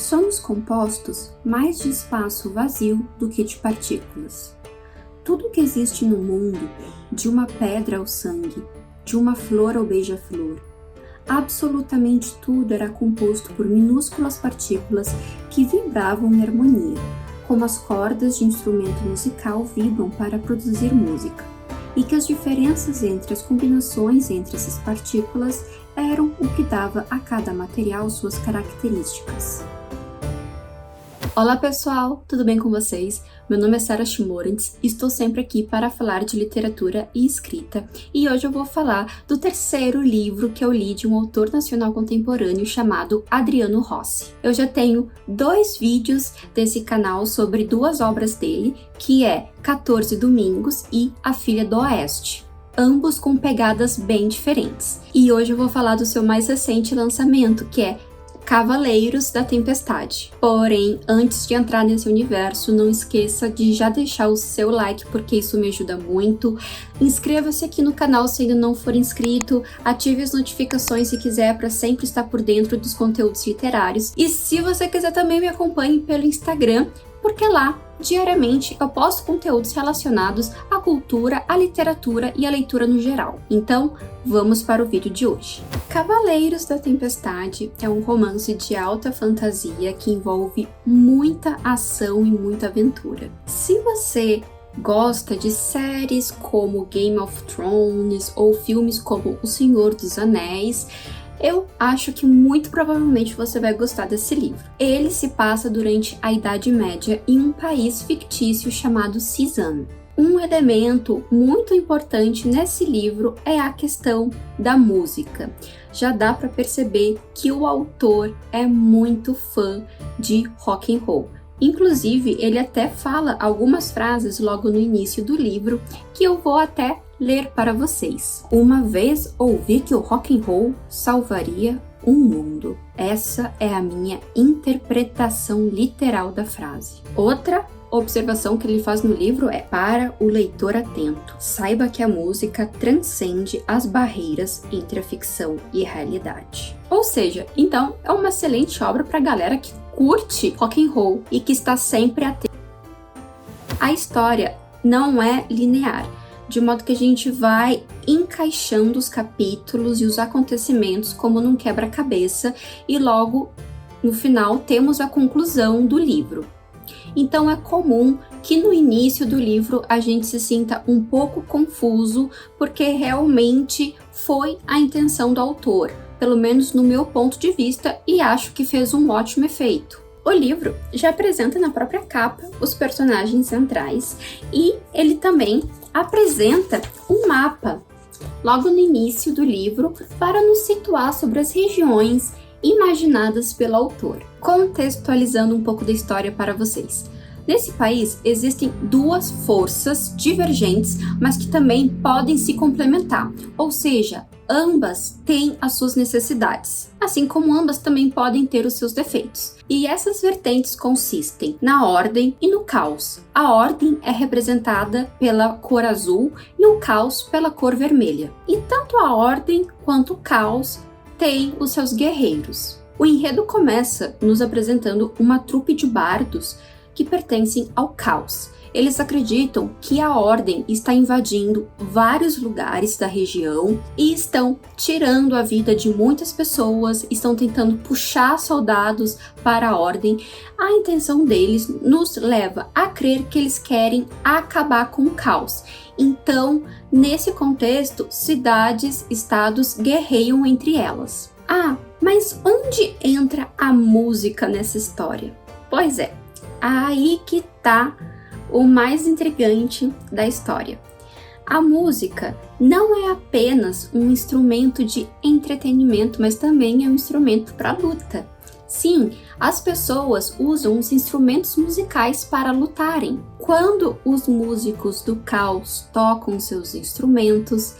Somos compostos mais de espaço vazio do que de partículas. Tudo que existe no mundo, de uma pedra ao sangue, de uma flor ao beija-flor, absolutamente tudo era composto por minúsculas partículas que vibravam em harmonia, como as cordas de instrumento musical vibram para produzir música, e que as diferenças entre as combinações entre essas partículas eram o que dava a cada material suas características. Olá pessoal, tudo bem com vocês? Meu nome é Sara Shimorantes e estou sempre aqui para falar de literatura e escrita, e hoje eu vou falar do terceiro livro que eu li de um autor nacional contemporâneo chamado Adriano Rossi. Eu já tenho 2 vídeos desse canal sobre 2 obras dele, que é 14 Domingos e A Filha do Oeste, ambos com pegadas bem diferentes. E hoje eu vou falar do seu mais recente lançamento, que é Cavaleiros da Tempestade. Porém, antes de entrar nesse universo, não esqueça de já deixar o seu like, porque isso me ajuda muito. Inscreva-se aqui no canal se ainda não for inscrito, ative as notificações se quiser para sempre estar por dentro dos conteúdos literários. E se você quiser também me acompanhe pelo Instagram, porque lá, diariamente, eu posto conteúdos relacionados à cultura, à literatura e à leitura no geral. Então, vamos para o vídeo de hoje. Cavaleiros da Tempestade é um romance de alta fantasia que envolve muita ação e muita aventura. Se você gosta de séries como Game of Thrones ou filmes como O Senhor dos Anéis, eu acho que muito provavelmente você vai gostar desse livro. Ele se passa durante a Idade Média em um país fictício chamado Cizan. Um elemento muito importante nesse livro é a questão da música. Já dá para perceber que o autor é muito fã de rock and roll. Inclusive, ele até fala algumas frases logo no início do livro que eu vou até ler para vocês. Uma vez ouvi que o rock and roll salvaria o mundo. Essa é a minha interpretação literal da frase. Outra observação que ele faz no livro é: para o leitor atento, saiba que a música transcende as barreiras entre a ficção e a realidade. Ou seja, então é uma excelente obra para a galera que curte rock and roll e que está sempre atento. A história não é linear, de modo que a gente vai encaixando os capítulos e os acontecimentos como num quebra-cabeça, e logo no final temos a conclusão do livro. Então é comum que no início do livro a gente se sinta um pouco confuso, porque realmente foi a intenção do autor, pelo menos no meu ponto de vista, e acho que fez um ótimo efeito. O livro já apresenta na própria capa os personagens centrais e ele também apresenta um mapa logo no início do livro para nos situar sobre as regiões imaginadas pelo autor. Contextualizando um pouco da história para vocês. Nesse país existem 2 forças divergentes, mas que também podem se complementar, ou seja, ambas têm as suas necessidades, assim como ambas também podem ter os seus defeitos. E essas vertentes consistem na ordem e no caos. A ordem é representada pela cor azul e o caos pela cor vermelha. E tanto a ordem quanto o caos têm os seus guerreiros. O enredo começa nos apresentando uma trupe de bardos que pertencem ao caos. Eles acreditam que a ordem está invadindo vários lugares da região e estão tirando a vida de muitas pessoas, estão tentando puxar soldados para a ordem. A intenção deles nos leva a crer que eles querem acabar com o caos. Então, nesse contexto, cidades, estados guerreiam entre elas. Ah, mas onde entra a música nessa história? Pois é, aí que tá o mais intrigante da história. A música não é apenas um instrumento de entretenimento, mas também é um instrumento para luta. Sim, as pessoas usam os instrumentos musicais para lutarem. Quando os músicos do caos tocam seus instrumentos,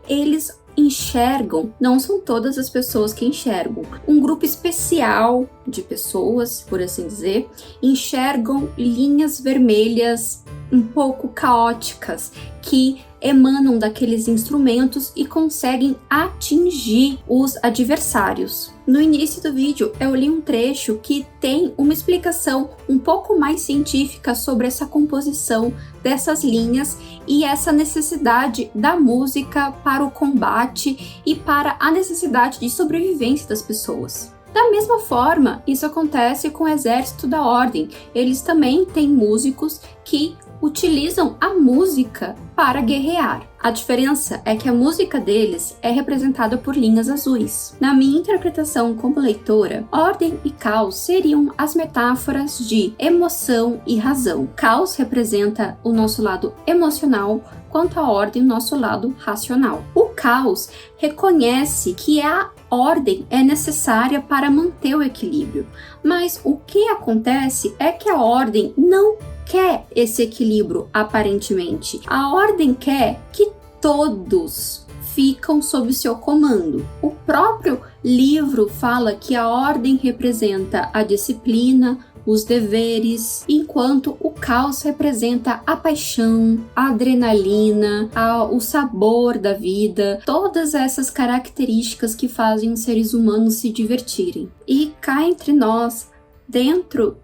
eles enxergam, não são todas as pessoas que enxergam, um grupo especial de pessoas, por assim dizer, enxergam linhas vermelhas um pouco caóticas que emanam daqueles instrumentos e conseguem atingir os adversários. No início do vídeo eu li um trecho que tem uma explicação um pouco mais científica sobre essa composição dessas linhas e essa necessidade da música para o combate e para a necessidade de sobrevivência das pessoas. Da mesma forma, isso acontece com o exército da ordem. Eles também têm músicos que utilizam a música para guerrear. A diferença é que a música deles é representada por linhas azuis. Na minha interpretação como leitora, ordem e caos seriam as metáforas de emoção e razão. Caos representa o nosso lado emocional, quanto a ordem o nosso lado racional. O caos reconhece que a ordem é necessária para manter o equilíbrio, mas o que acontece é que a ordem não quer esse equilíbrio aparentemente. A ordem quer que todos ficam sob seu comando. O próprio livro fala que a ordem representa a disciplina, os deveres, enquanto o caos representa a paixão, a adrenalina, o sabor da vida, todas essas características que fazem os seres humanos se divertirem. E cá entre nós, dentro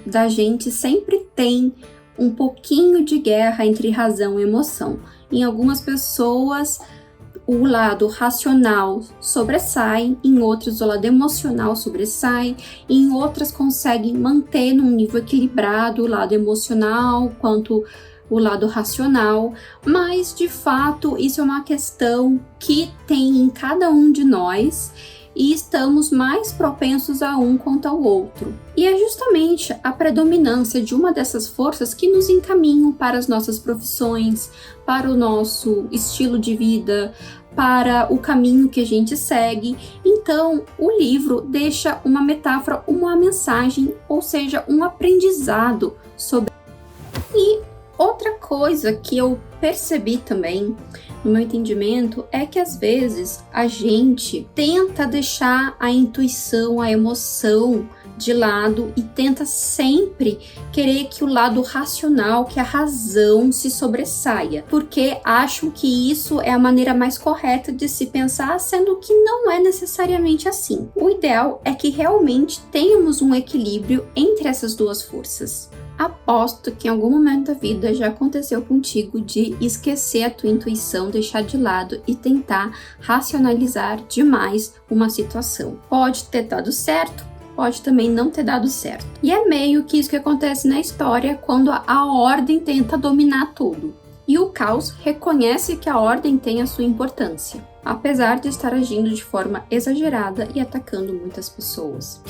da gente sempre tem um pouquinho de guerra entre razão e emoção. Em algumas pessoas o lado racional sobressai, em outras o lado emocional sobressai, em outras conseguem manter num nível equilibrado o lado emocional quanto o lado racional, mas de fato isso é uma questão que tem em cada um de nós e estamos mais propensos a um quanto ao outro. E é justamente a predominância de uma dessas forças que nos encaminham para as nossas profissões, para o nosso estilo de vida, para o caminho que a gente segue. Então, o livro deixa uma metáfora, uma mensagem, ou seja, um aprendizado sobre. E outra coisa que eu percebi também, no meu entendimento, é que às vezes a gente tenta deixar a intuição, a emoção de lado e tenta sempre querer que o lado racional, que a razão se sobressaia, porque acham que isso é a maneira mais correta de se pensar, sendo que não é necessariamente assim. O ideal é que realmente tenhamos um equilíbrio entre essas duas forças. Aposto que em algum momento da vida já aconteceu contigo de esquecer a tua intuição, deixar de lado e tentar racionalizar demais uma situação. Pode ter dado certo, pode também não ter dado certo. E é meio que isso que acontece na história quando a ordem tenta dominar tudo. E o caos reconhece que a ordem tem a sua importância, apesar de estar agindo de forma exagerada e atacando muitas pessoas.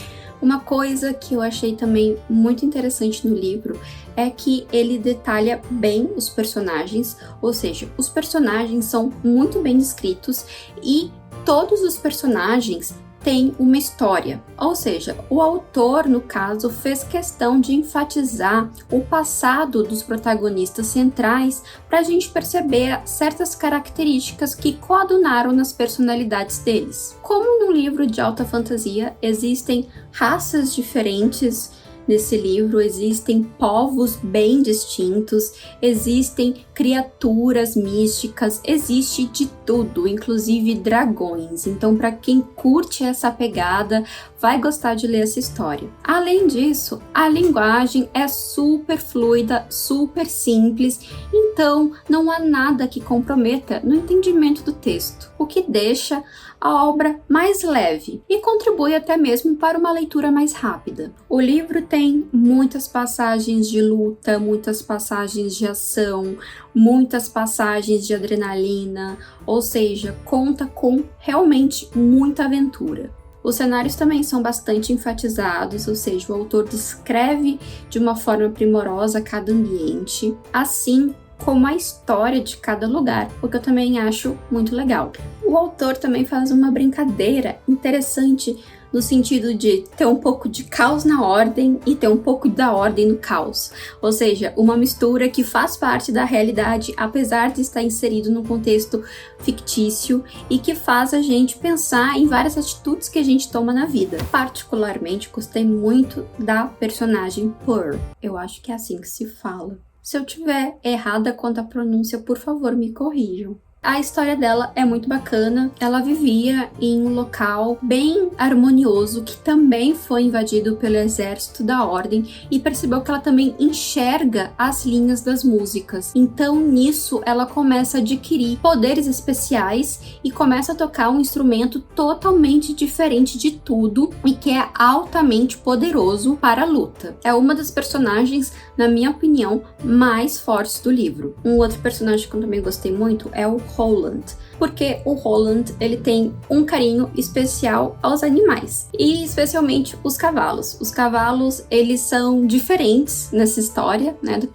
Uma coisa que eu achei também muito interessante no livro é que ele detalha bem os personagens, ou seja, os personagens são muito bem descritos e todos os personagens têm uma história, ou seja, o autor, no caso, fez questão de enfatizar o passado dos protagonistas centrais para a gente perceber certas características que coadunaram nas personalidades deles. Como num livro de alta fantasia, existem raças diferentes. Nesse livro existem povos bem distintos, existem criaturas místicas, existe de tudo, inclusive dragões. Então, para quem curte essa pegada, vai gostar de ler essa história. Além disso, a linguagem é super fluida, super simples, então não há nada que comprometa no entendimento do texto, o que deixa a obra mais leve e contribui até mesmo para uma leitura mais rápida. O livro tem muitas passagens de luta, muitas passagens de ação, muitas passagens de adrenalina, ou seja, conta com realmente muita aventura. Os cenários também são bastante enfatizados, ou seja, o autor descreve de uma forma primorosa cada ambiente, assim como a história de cada lugar, o que eu também acho muito legal. O autor também faz uma brincadeira interessante no sentido de ter um pouco de caos na ordem e ter um pouco da ordem no caos, ou seja, uma mistura que faz parte da realidade, apesar de estar inserido num contexto fictício e que faz a gente pensar em várias atitudes que a gente toma na vida. Particularmente, gostei muito da personagem Pearl, eu acho que é assim que se fala. Se eu tiver errada quanto à pronúncia, por favor, me corrijam. A história dela é muito bacana. Ela vivia em um local bem harmonioso que também foi invadido pelo exército da ordem e percebeu que ela também enxerga as linhas das músicas. Então, nisso, ela começa a adquirir poderes especiais e começa a tocar um instrumento totalmente diferente de tudo e que é altamente poderoso para a luta. É uma das personagens, na minha opinião, mais fortes do livro. Um outro personagem que eu também gostei muito é o Roland, porque o Roland ele tem um carinho especial aos animais e especialmente os cavalos. Os cavalos eles são diferentes nessa história, né, do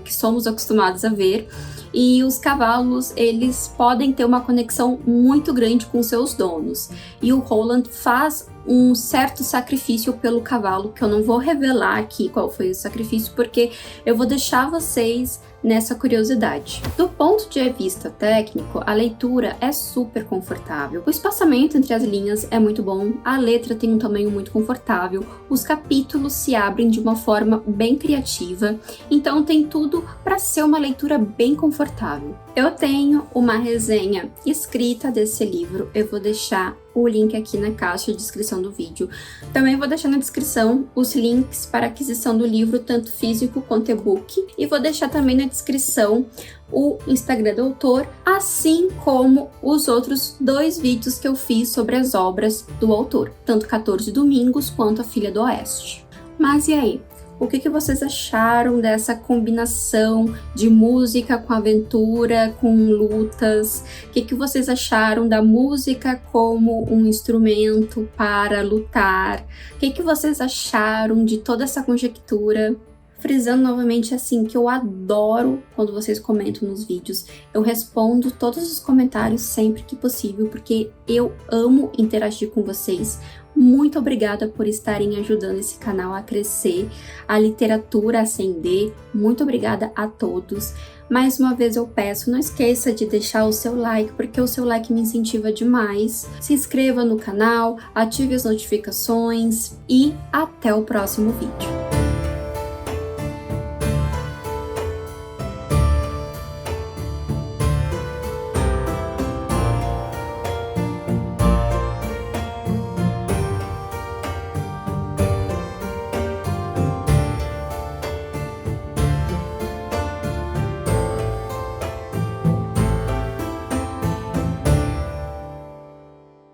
que somos acostumados a ver. E os cavalos, eles podem ter uma conexão muito grande com seus donos. E o Roland faz um certo sacrifício pelo cavalo, que eu não vou revelar aqui qual foi o sacrifício, porque eu vou deixar vocês nessa curiosidade. Do ponto de vista técnico, a leitura é super confortável. O espaçamento entre as linhas é muito bom, a letra tem um tamanho muito confortável, os capítulos se abrem de uma forma bem criativa, então tem tudo para ser uma leitura bem confortável. Eu tenho uma resenha escrita desse livro, eu vou deixar o link aqui na caixa de descrição do vídeo. Também vou deixar na descrição os links para aquisição do livro, tanto físico quanto e-book. E vou deixar também na descrição o Instagram do autor, assim como os outros 2 vídeos que eu fiz sobre as obras do autor, tanto 14 Domingos quanto A Filha do Oeste. Mas e aí? O que vocês acharam dessa combinação de música com aventura, com lutas? O que vocês acharam da música como um instrumento para lutar? O que vocês acharam de toda essa conjectura? Frisando novamente assim, que eu adoro quando vocês comentam nos vídeos. Eu respondo todos os comentários sempre que possível, porque eu amo interagir com vocês. Muito obrigada por estarem ajudando esse canal a crescer, a literatura a ascender. Muito obrigada a todos. Mais uma vez eu peço, não esqueça de deixar o seu like, porque o seu like me incentiva demais. Se inscreva no canal, ative as notificações e até o próximo vídeo.